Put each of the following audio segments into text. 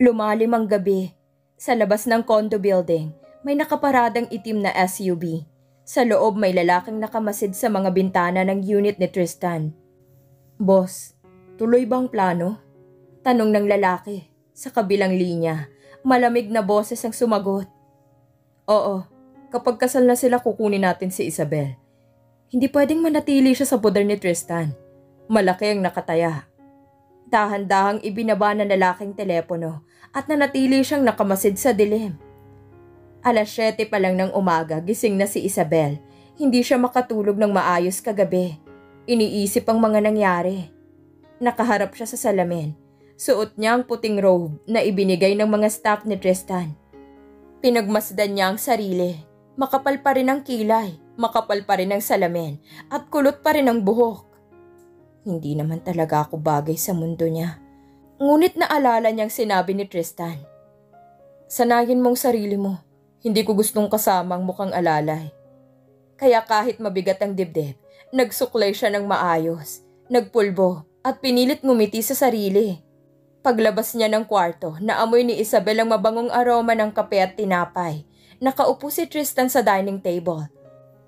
Lumalim ang gabi. Sa labas ng condo building, may nakaparadang itim na SUV. Sa loob may lalaking nakamasid sa mga bintana ng unit ni Tristan. "Boss, tuloy ba ang plano?" Tanong ng lalaki. Sa kabilang linya, malamig na boses ang sumagot. "Oo, kapag kasal na sila kukunin natin si Isabel. Hindi pwedeng manatili siya sa poder ni Tristan. Malaki ang nakataya." Dahan-dahang ibinaba ng lalaking telepono at nanatili siyang nakamasid sa dilim. 7:00 pa lang ng umaga, gising na si Isabel. Hindi siya makatulog ng maayos kagabi. Iniisip ang mga nangyari. Nakaharap siya sa salamin. Suot niya ang puting robe na ibinigay ng mga staff ni Tristan. Pinagmasdan niya ang sarili. Makapal pa rin ang kilay, makapal pa rin ang salamin, at kulot pa rin ang buhok. Hindi naman talaga ako bagay sa mundo niya. Ngunit naalala niyang sinabi ni Tristan, "Sanayin mong sarili mo. Hindi ko gustong kasama ang mukhang alalay." Kaya kahit mabigat ang dibdib, nagsuklay siya ng maayos, nagpulbo at pinilit ngumiti sa sarili. Paglabas niya ng kwarto, naamoy ni Isabel ang mabangong aroma ng kape at tinapay. Nakaupo si Tristan sa dining table.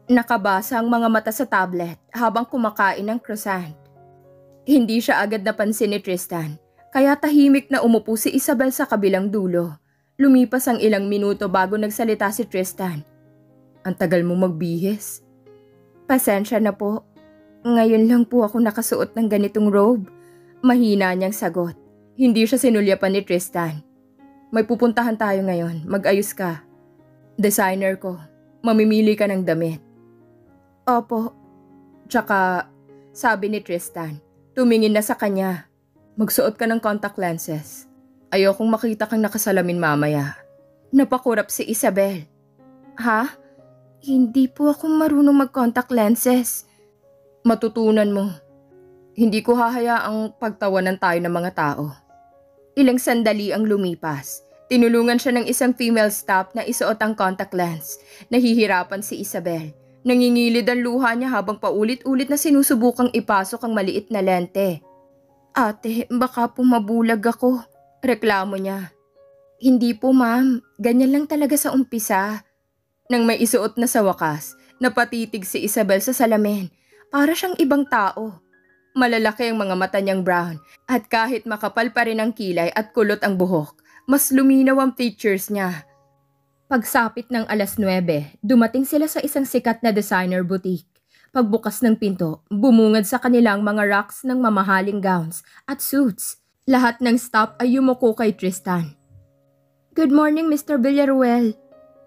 Nakabasa ang mga mata sa tablet habang kumakain ng croissant. Hindi siya agad napansin ni Tristan, kaya tahimik na umupo si Isabel sa kabilang dulo. Lumipas ang ilang minuto bago nagsalita si Tristan. "Ang tagal mo magbihis." "Pasensya na po. Ngayon lang po ako nakasuot ng ganitong robe." Mahina niyang sagot. Hindi siya sinulyapan ni Tristan. "May pupuntahan tayo ngayon. Mag-ayos ka." "Designer ko. Mamimili ka ng damit." "Opo." Tsaka, sabi ni Tristan, tumingin na sa kanya. "Magsuot ka ng contact lenses. Ayokong makita kang nakasalamin mamaya." Napakurap si Isabel. "Ha? Hindi po ako marunong mag-contact lenses." "Matutunan mo. Hindi ko hahayaang pagtawanan tayo ng mga tao." Ilang sandali ang lumipas. Tinulungan siya ng isang female staff na isuot ang contact lens. Nahihirapan si Isabel. Nangingilid ang luha niya habang paulit-ulit na sinusubukang ipasok ang maliit na lente. "Ate, baka po mabulag ako." Reklamo niya. "Hindi po ma'am, ganyan lang talaga sa umpisa." Nang may isuot na sa wakas, napatitig si Isabel sa salamin. Para siyang ibang tao. Malalaki ang mga mata niyang brown at kahit makapal pa rin ang kilay at kulot ang buhok, mas luminaw ang features niya. Pagsapit ng 9:00, dumating sila sa isang sikat na designer boutique. Pagbukas ng pinto, bumungad sa kanilang mga racks ng mamahaling gowns at suits. Lahat ng staff ay yumuko kay Tristan. "Good morning, Mr. Villaruel."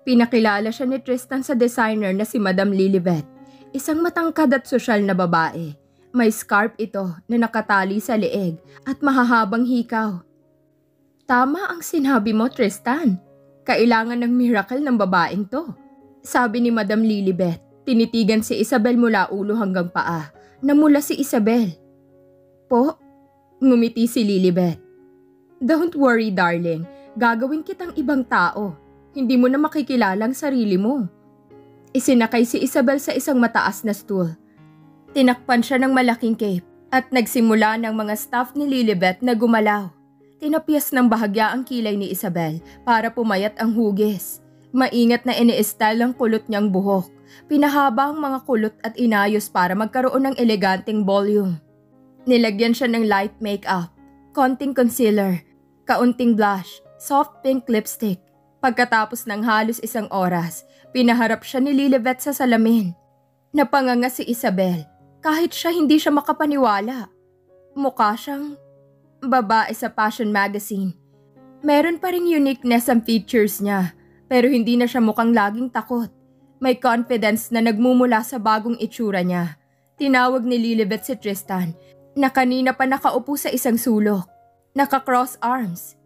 Pinakilala siya ni Tristan sa designer na si Madam Lilibet, isang matangkad at sosyal na babae. May scarf ito na nakatali sa leeg at mahahabang hikaw. "Tama ang sinabi mo, Tristan. Kailangan ng miracle ng babaeng to," sabi ni Madam Lilibet. Tinitigan si Isabel mula ulo hanggang paa. Namula si Isabel. "Po?" Ngumiti si Lilibet. "Don't worry, darling. Gagawin kitang ibang tao. Hindi mo na makikilala ang sarili mo." Isinakay si Isabel sa isang mataas na stool. Tinakpan siya ng malaking cape at nagsimula ng mga staff ni Lilibet na gumalaw. Tinapyas ng bahagya ang kilay ni Isabel para pumayat ang hugis. Maingat na ini-style ang kulot niyang buhok. Pinahaba ang mga kulot at inayos para magkaroon ng eleganteng volume. Nilagyan siya ng light makeup, konting concealer, kaunting blush, soft pink lipstick. Pagkatapos ng halos 1 oras, pinaharap siya ni Lilibet sa salamin. Napanganga si Isabel. Kahit siya hindi siya makapaniwala. Mukha siyang babae sa fashion magazine. Meron pa ring uniqueness ang features niya, pero hindi na siya mukhang laging takot. May confidence na nagmumula sa bagong itsura niya. Tinawag ni Lilibet si Tristan, na kanina pa nakaupo sa isang sulok. Naka-cross arms.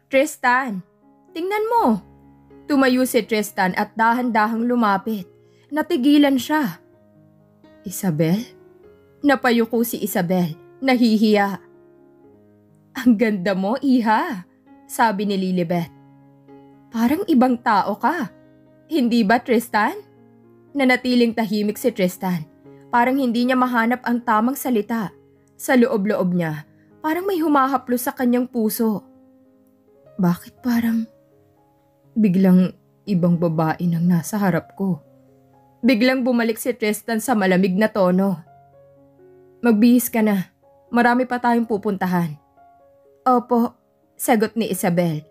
"Tristan, tingnan mo." Tumayo si Tristan at dahan-dahang lumapit. Natigilan siya. "Isabel?" Napayuko si Isabel, nahihiya. "Ang ganda mo, iha," sabi ni Lilibet. "Parang ibang tao ka. Hindi ba, Tristan?" Nanatiling tahimik si Tristan. Parang hindi niya mahanap ang tamang salita. Sa loob-loob niya, Parang may humahaplos sa kanyang puso. Bakit parang biglang ibang babae nang nasa harap ko? Biglang bumalik si Tristan sa malamig na tono. Magbihis ka na. Marami pa tayong pupuntahan. Opo, sagot ni Isabel.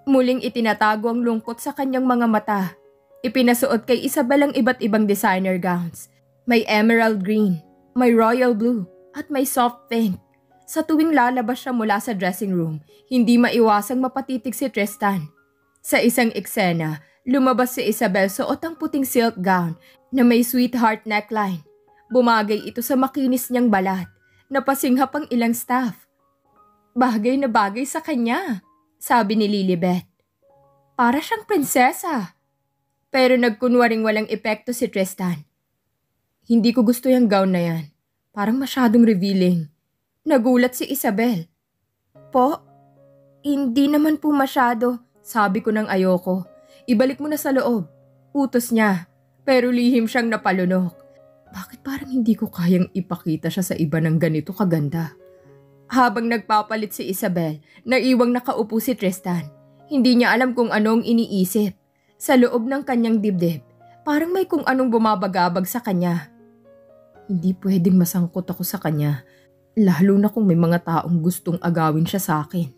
Muling itinatago ang lungkot sa kanyang mga mata. Ipinasuot kay Isabel ang iba't ibang designer gowns. May emerald green, may royal blue, at may soft pink. Sa tuwing lalabas siya mula sa dressing room, hindi maiwasang mapatitig si Tristan. Sa isang eksena, lumabas si Isabel suot ang puting silk gown na may sweetheart neckline. Bumagay ito sa makinis niyang balat. Napasinghap ang ilang staff. Bagay na bagay sa kanya, sabi ni Lilibet. Para siyang prinsesa. Pero nagkunwaring walang epekto si Tristan. Hindi ko gusto yung gown na yan. Parang masyadong revealing. Nagulat si Isabel. Po, hindi naman po masyado, sabi ko nang ayoko. Ibalik mo na sa loob. Utos niya, pero lihim siyang napalunok. Bakit parang hindi ko kayang ipakita siya sa iba ng ganito kaganda? Habang nagpapalit si Isabel, naiwang nakaupo si Tristan. Hindi niya alam kung anong iniisip. Sa loob ng kanyang dibdib, parang may kung anong bumabagabag sa kanya. Hindi pwedeng masangkot ako sa kanya. Lalo na kung may mga taong gustong agawin siya sa akin.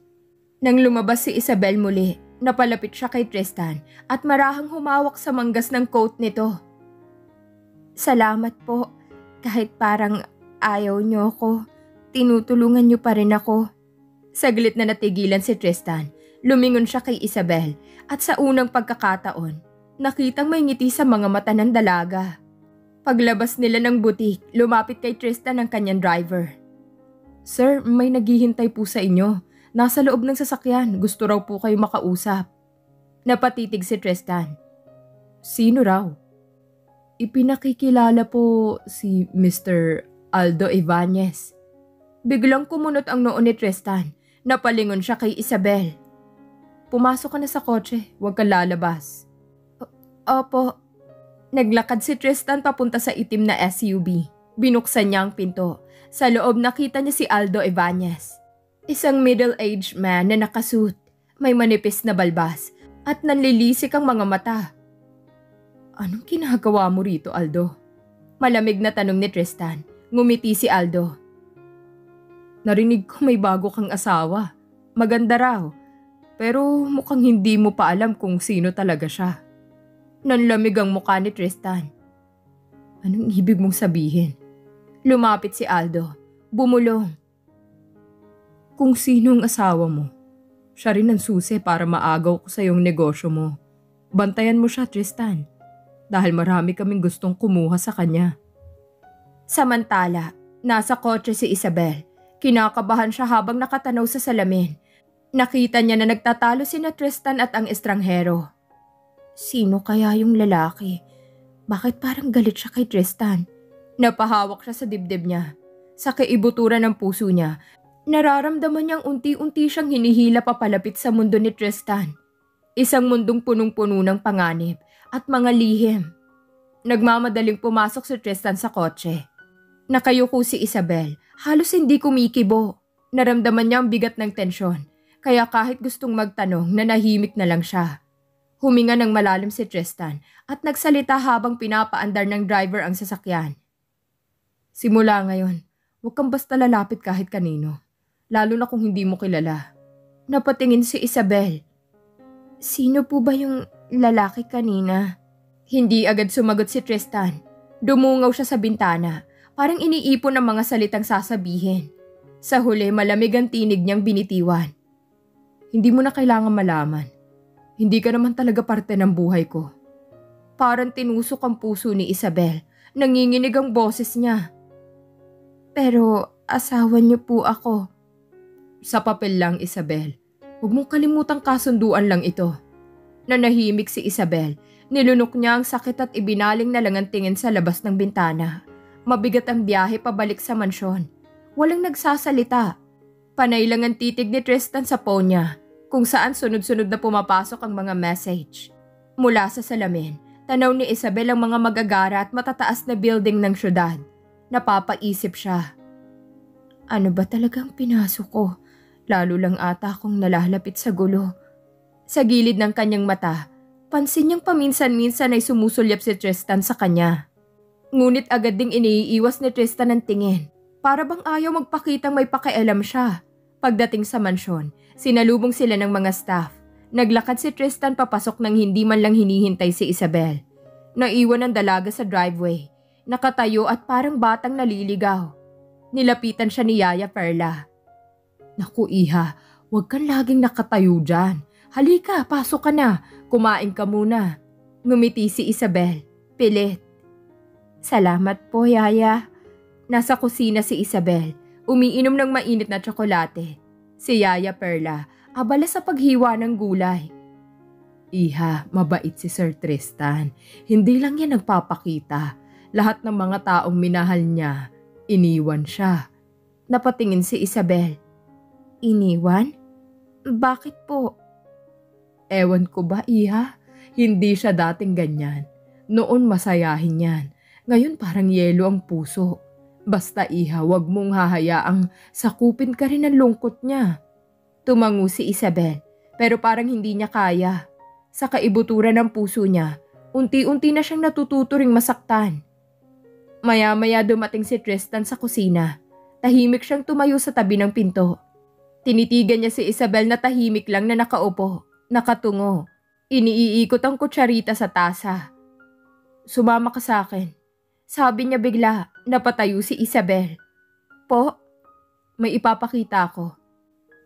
Nang lumabas si Isabel muli, napalapit siya kay Tristan at marahang humawak sa manggas ng coat nito. Salamat po. Kahit parang ayaw niyo ako, tinutulungan niyo pa rin ako. Saglit na natigilan si Tristan. Lumingon siya kay Isabel at sa unang pagkakataon, nakitang may ngiti sa mga mata ng dalaga. Paglabas nila ng butik, lumapit kay Tristan ang kanyang driver. Sir, may naghihintay po sa inyo. Nasa loob ng sasakyan. Gusto raw po kayo makausap. Napatitig si Tristan. Sino raw? Ipinakikilala po si Mr. Aldo Ibanez. Biglang kumunot ang noo ni Tristan. Napalingon siya kay Isabel. Pumasok ka na sa kotse. Huwag kang lalabas. Opo. Naglakad si Tristan papunta sa itim na SUV. Binuksan niya ang pinto. Sa loob nakita niya si Aldo Ibanez. Isang middle-aged man na nakasuit, may manipis na balbas at nanlilisik ang mga mata. Anong ginagawa mo rito, Aldo? Malamig na tanong ni Tristan. Ngumiti si Aldo. Narinig ko may bago kang asawa. Maganda raw. Pero mukhang hindi mo pa alam kung sino talaga siya. Nanlamig ang mukha ni Tristan. Anong ibig mong sabihin? Lumapit si Aldo. Bumulong. Kung sino ang asawa mo, siya rin ang susi para maagaw ko sa iyong negosyo mo. Bantayan mo siya, Tristan. Dahil marami kaming gustong kumuha sa kanya. Samantala, nasa kotse si Isabel. Kinakabahan siya habang nakatanaw sa salamin. Nakita niya na nagtatalo sina Tristan at ang estranghero. Sino kaya yung lalaki? Bakit parang galit siya kay Tristan? Napahawak siya sa dibdib niya. Sa kaibuturan ng puso niya, nararamdaman niyang unti-unti siyang hinihila papalapit sa mundo ni Tristan. Isang mundong punong-puno ng panganib at mga lihim. Nagmamadaling pumasok si Tristan sa kotse. Nakayuko si Isabel, halos hindi kumikibo. Naramdaman niya ang bigat ng tensyon, kaya kahit gustong magtanong, nanahimik na lang siya. Huminga ng malalim si Tristan at nagsalita habang pinapaandar ng driver ang sasakyan. Simula ngayon, huwag kang basta lalapit kahit kanino, lalo na kung hindi mo kilala. Napatingin si Isabel. Sino po ba yung lalaki kanina? Hindi agad sumagot si Tristan. Dumungaw siya sa bintana, parang iniipon ang mga salitang sasabihin. Sa huli, malamig ang tinig niyang binitiwan. Hindi mo na kailangan malaman. Hindi ka naman talaga parte ng buhay ko. Parang tinusok ang puso ni Isabel. Nanginginig ang boses niya. Pero asawa niyo po ako. Sa papel lang, Isabel. Huwag mong kalimutang kasunduan lang ito. Nanahimik si Isabel. Nilunok niya ang sakit at ibinaling na lang ang tingin sa labas ng bintana. Mabigat ang biyahe pabalik sa mansyon. Walang nagsasalita. Panay lang ang titig ni Tristan sa phone niya, kung saan sunod-sunod na pumapasok ang mga message. Mula sa salamin, tanaw ni Isabel ang mga magagara at matataas na building ng syudad. Napapaisip siya. Ano ba talagang pinasok ko? Lalo lang ata akong nalalapit sa gulo. Sa gilid ng kanyang mata, pansin niyang paminsan-minsan ay sumusulyap si Tristan sa kanya. Ngunit agad ding iniiwas ni Tristan ang tingin. Para bang ayaw magpakitang may pakialam siya. Pagdating sa mansyon, sinalubong sila ng mga staff. Naglakad si Tristan papasok nang hindi man lang hinihintay si Isabel. Naiwan ang dalaga sa driveway. Nakatayo at parang batang naliligaw. Nilapitan siya ni Yaya Perla. Naku Iha, huwag kang laging nakatayo dyan. Halika, pasok ka na. Kumain ka muna. Ngumiti si Isabel. Pilit. Salamat po, Yaya. Nasa kusina si Isabel. Umiinom ng mainit na tsokolate. Si Yaya Perla, abala sa paghiwa ng gulay. Iha, mabait si Sir Tristan. Hindi lang yan nagpapakita. Lahat ng mga taong minahal niya, iniwan siya. Napatingin si Isabel. Iniwan? Bakit po? Ewan ko ba, Iha? Hindi siya dating ganyan. Noon masayahin yan. Ngayon parang yelo ang puso. Basta Iha, wag mong hahayaang sakupin ka rin ng lungkot niya. Tumango si Isabel, pero parang hindi niya kaya. Sa kaibuturan ng puso niya, unti-unti na siyang natututuring masaktan. Maya-maya dumating si Tristan sa kusina. Tahimik siyang tumayo sa tabi ng pinto. Tinitigan niya si Isabel na tahimik lang na nakaupo. Nakatungo. Iniikot ang kutsarita sa tasa. Sumama ka sa akin. Sabi niya bigla, napatayo si Isabel. Po, may ipapakita ako.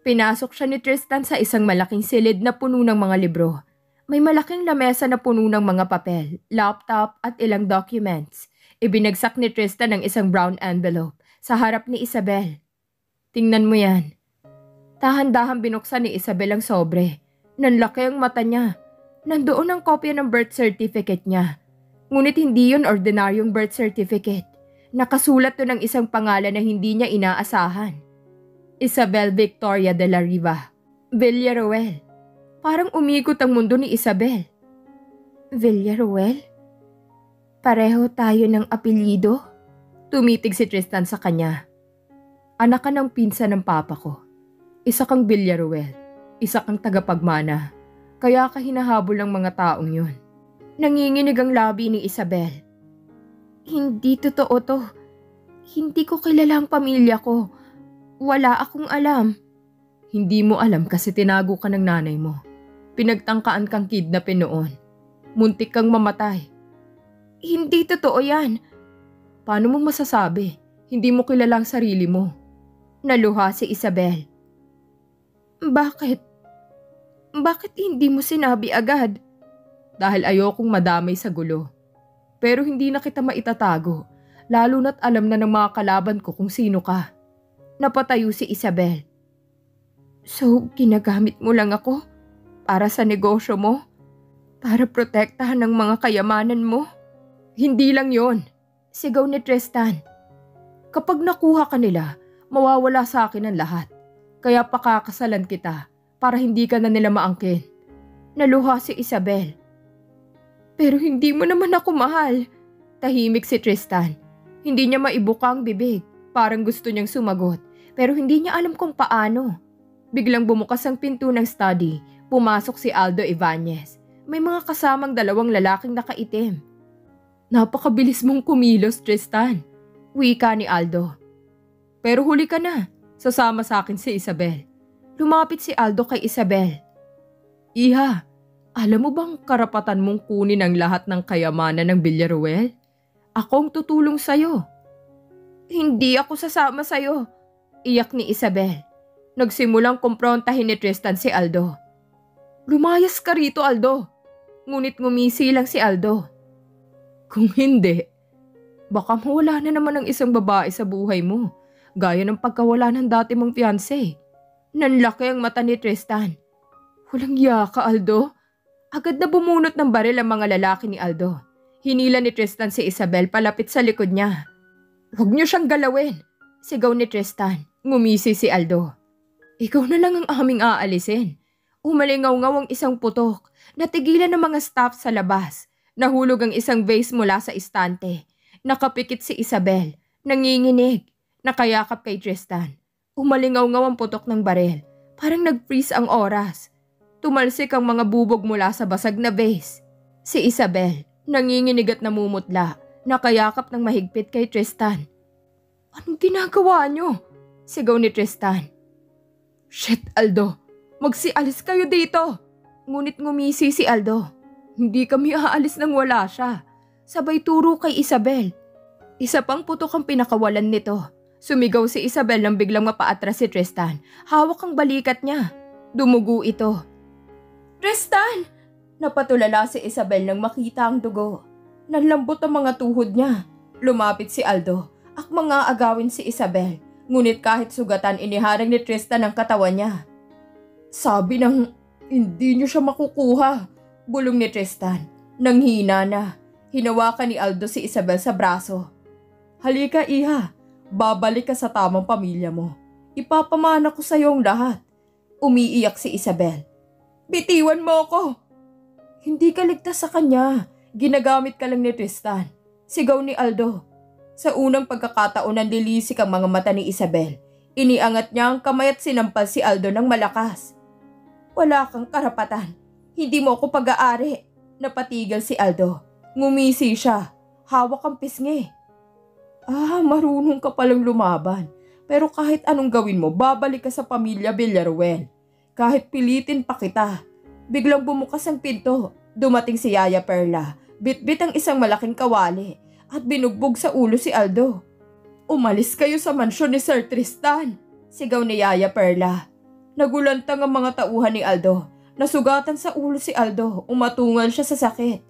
Pinasok siya ni Tristan sa isang malaking silid na puno ng mga libro. May malaking lamesa na puno ng mga papel, laptop at ilang documents. Ibinagsak ni Tristan ang isang brown envelope sa harap ni Isabel. Tingnan mo yan. Dahan-dahan binuksan ni Isabel ang sobre. Nanlaki ang mata niya. Nandoon ang kopya ng birth certificate niya. Ngunit hindi yun ordinaryong birth certificate. Nakasulat doon ang isang pangalan na hindi niya inaasahan. Isabel Victoria de la Riva. Villaruel. Parang umikot ang mundo ni Isabel. Villaruel? Pareho tayo ng apelyido? Tumitig si Tristan sa kanya. Anak ka ng pinsan ng papa ko. Isa kang Villaruel. Isa kang tagapagmana. Kaya ka hinahabol ng mga taong yun. Nanginginig ang labi ni Isabel. Hindi totoo to. Hindi ko kilala ang pamilya ko. Wala akong alam. Hindi mo alam kasi tinago ka ng nanay mo. Pinagtangkaan kang kidnapin noon. Muntik kang mamatay. Hindi totoo yan. Paano mo masasabi? Hindi mo kilala ang sarili mo. Naluha si Isabel. Bakit? Bakit hindi mo sinabi agad? Dahil ayokong madamay sa gulo. Pero hindi na kita maitatago, lalo na't alam na ng mga kalaban ko kung sino ka. Napatayo si Isabel. So, ginagamit mo lang ako? Para sa negosyo mo? Para protektahan ng mga kayamanan mo? Hindi lang yon, sigaw ni Tristan. Kapag nakuha ka nila, mawawala sa akin ang lahat. Kaya pakakasalan kita para hindi ka na nila maangkin. Naluha si Isabel. Pero hindi mo naman ako mahal. Tahimik si Tristan. Hindi niya maibuka ang bibig. Parang gusto niyang sumagot. Pero hindi niya alam kung paano. Biglang bumukas ang pinto ng study. Pumasok si Aldo Ibanez. May mga kasamang dalawang lalaking nakaitim. Napakabilis mong kumilos, Tristan. Wika ni Aldo. Pero huli ka na. Sasama sa akin si Isabel. Lumapit si Aldo kay Isabel. Iha, alam mo bang karapatan mong kunin ang lahat ng kayamanan ng Villaruel? Ako ang tutulong sa'yo. Hindi ako sasama sa'yo. Iyak ni Isabel. Nagsimulang kumprontahin ni Tristan si Aldo. Lumayas ka rito, Aldo. Ngunit ngumisi lang si Aldo. Kung hindi, baka mawala na naman ang isang babae sa buhay mo. Gaya ng pagkawala ng dati mong fiancé. Nanlaki ang mata ni Tristan. Walang yaka, Aldo. Agad na bumunot ng baril ang mga lalaki ni Aldo. Hinila ni Tristan si Isabel palapit sa likod niya. Huwag niyo siyang galawin, sigaw ni Tristan. Ngumisi si Aldo. Ikaw na lang ang aming aalisin. Umalingaw-ngaw ang isang putok. Natigilan ng mga staff sa labas. Nahulog ang isang vase mula sa istante. Nakapikit si Isabel. Nanginginig. nakayakap kay Tristan. Umalingaw-ngaw ang putok ng baril. Parang nag-freeze ang oras. Tumalsik ang mga bubog mula sa basag na vase. Si Isabel, nanginginig at namumutla, nakayakap ng mahigpit kay Tristan. "Anong ginagawa niyo?" sigaw ni Tristan. "Shit, Aldo! Magsialis kayo dito!" Ngunit ngumisi si Aldo. "Hindi kami aalis nang wala siya." Sabay turo kay Isabel. Isa pang putok ang pinakawalan nito. Sumigaw si Isabel nang biglang mapaatras si Tristan. Hawak ang balikat niya. Dumugo ito. "Tristan!" Napatulala si Isabel nang makita ang dugo. Nanlambot ang mga tuhod niya. Lumapit si Aldo. Akmang aagawin si Isabel. Ngunit kahit sugatan, iniharang ni Tristan ang katawan niya. "Sabi nang hindi niyo siya makukuha," bulong ni Tristan. Nanghina na. Hinawakan ni Aldo si Isabel sa braso. "Halika, iha. Babalik ka sa tamang pamilya mo. Ipapamana ko sa iyo ang lahat." Umiiyak si Isabel. "Bitiwan mo ko!" "Hindi ka ligtas sa kanya. Ginagamit ka lang ni Tristan." Sigaw ni Aldo. Sa unang pagkakataon nanlilisik ang mga mata ni Isabel. Iniangat niya ang kamay at sinampal si Aldo ng malakas. "Wala kang karapatan. Hindi mo ako pag-aari." Napatigil si Aldo. Ngumisi siya. Hawak ang pisngi. Marunong ka palang lumaban. Pero kahit anong gawin mo, babalik ka sa pamilya Villaruel. Kahit pilitin pa kita. Biglang bumukas ang pinto. Dumating si Yaya Perla. Bitbit ang isang malaking kawali at binugbog sa ulo si Aldo. "Umalis kayo sa mansyon ni Sir Tristan!" Sigaw ni Yaya Perla. Nagulantang ang mga tauhan ni Aldo. Nasugatan sa ulo si Aldo. Umatungal siya sa sakit.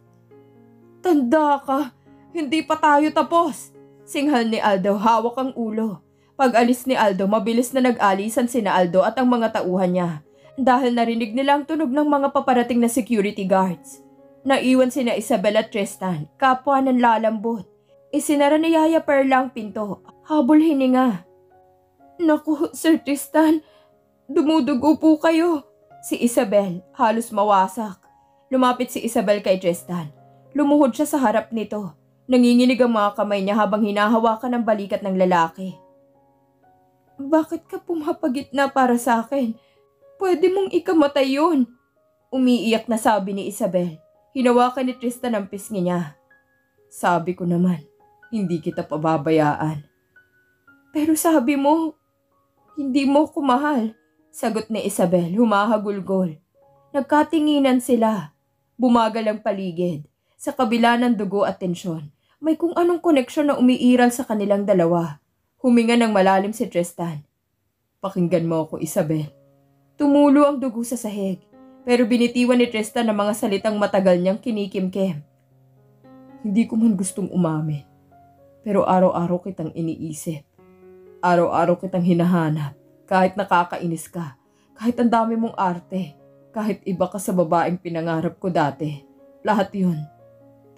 "Tanda ka! Hindi pa tayo tapos!" Singhal ni Aldo, hawak ang ulo. Pag-alis ni Aldo, mabilis na nag-alisan sina Aldo at ang mga tauhan niya. Dahil narinig nila ang tunog ng mga paparating na security guards. Naiwan sina Isabel at Tristan, kapwa ng lalambot. Isinara ni Yaya Perla ang pinto. Habol hininga. "Naku, Sir Tristan, dumudugo po kayo." Si Isabel, halos mawasak. Lumapit si Isabel kay Tristan. Lumuhod siya sa harap nito. Nanginginig ang mga kamay niya habang hinahawakan ang balikat ng lalaki. "Bakit ka pumapagitna para sa akin? Pwede mong ikamatay yun." Umiiyak na sabi ni Isabel. Hinawakan ni Tristan ang pisngi niya. "Sabi ko naman, hindi kita pababayaan." "Pero sabi mo, hindi mo ko mahal." Sagot ni Isabel, humahagulgol. Nagkatinginan sila. Bumagal ang paligid. Sa kabila ng dugo at tensyon, may kung anong koneksyon na umiiral sa kanilang dalawa. Huminga ng malalim si Tristan. "Pakinggan mo ako, Isabel." Tumulo ang dugo sa sahig, pero binitiwan ni Tristan ang mga salitang matagal niyang kinikimkim. "Hindi ko man gustong umamin, pero araw-araw kitang iniisip. Araw-araw kitang hinahanap, kahit nakakainis ka, kahit ang dami mong arte, kahit iba ka sa babaeng pinangarap ko dati. Lahat yun,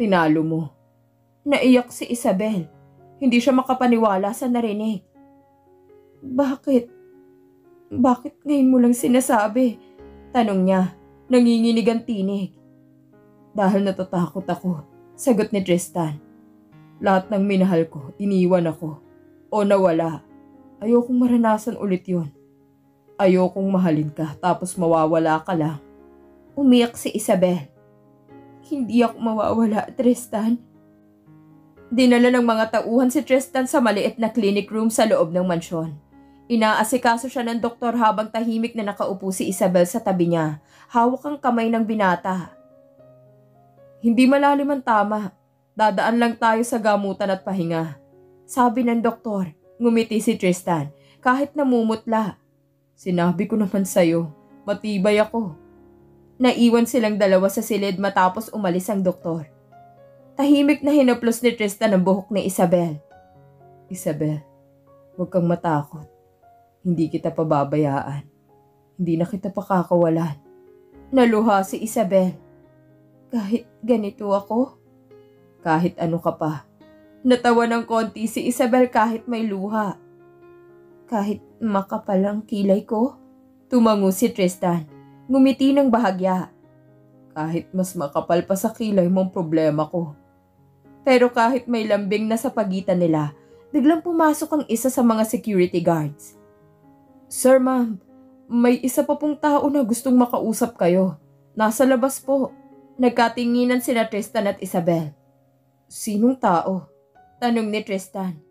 tinalo mo." Naiyak si Isabel. Hindi siya makapaniwala sa narinig. Bakit? Bakit ngayon mo lang sinasabi?" Tanong niya, nanginginig ang tinig. "Dahil natatakot ako," sagot ni Tristan. "Lahat ng minahal ko, iniwan ako. O nawala. Ayokong maranasan ulit yun. Ayokong mahalin ka tapos mawawala ka lang." Umiyak si Isabel. "Hindi ako mawawala, Tristan." Dinala ng mga tauhan si Tristan sa maliit na clinic room sa loob ng mansyon. Inaasikaso siya ng doktor habang tahimik na nakaupo si Isabel sa tabi niya. Hawak ang kamay ng binata. "Hindi malalim ang tama. Dadaan lang tayo sa gamutan at pahinga." Sabi ng doktor. Ngumiti si Tristan kahit namumutla. "Sinabi ko naman sa'yo, matibay ako." Naiwan silang dalawa sa silid matapos umalis ang doktor. Tahimik na hinaplos ni Tristan ang buhok ni Isabel. "Isabel, huwag kang matakot. Hindi kita pababayaan. Hindi na kita pakakawalan." Naluha si Isabel. "Kahit ganito ako?" "Kahit ano ka pa." Natawa ng konti si Isabel kahit may luha. "Kahit makapal ang kilay ko?" Tumango si Tristan. Ngumiti ng bahagya. "Kahit mas makapal pa sa kilay mong problema ko." Pero kahit may lambing na sa pagitan nila, biglang pumasok ang isa sa mga security guards. Sir, ma'am, may isa pa pong tao na gustong makausap kayo. Nasa labas po. Nagkatinginan sina Tristan at Isabel. Sinong tao? Tanong ni Tristan.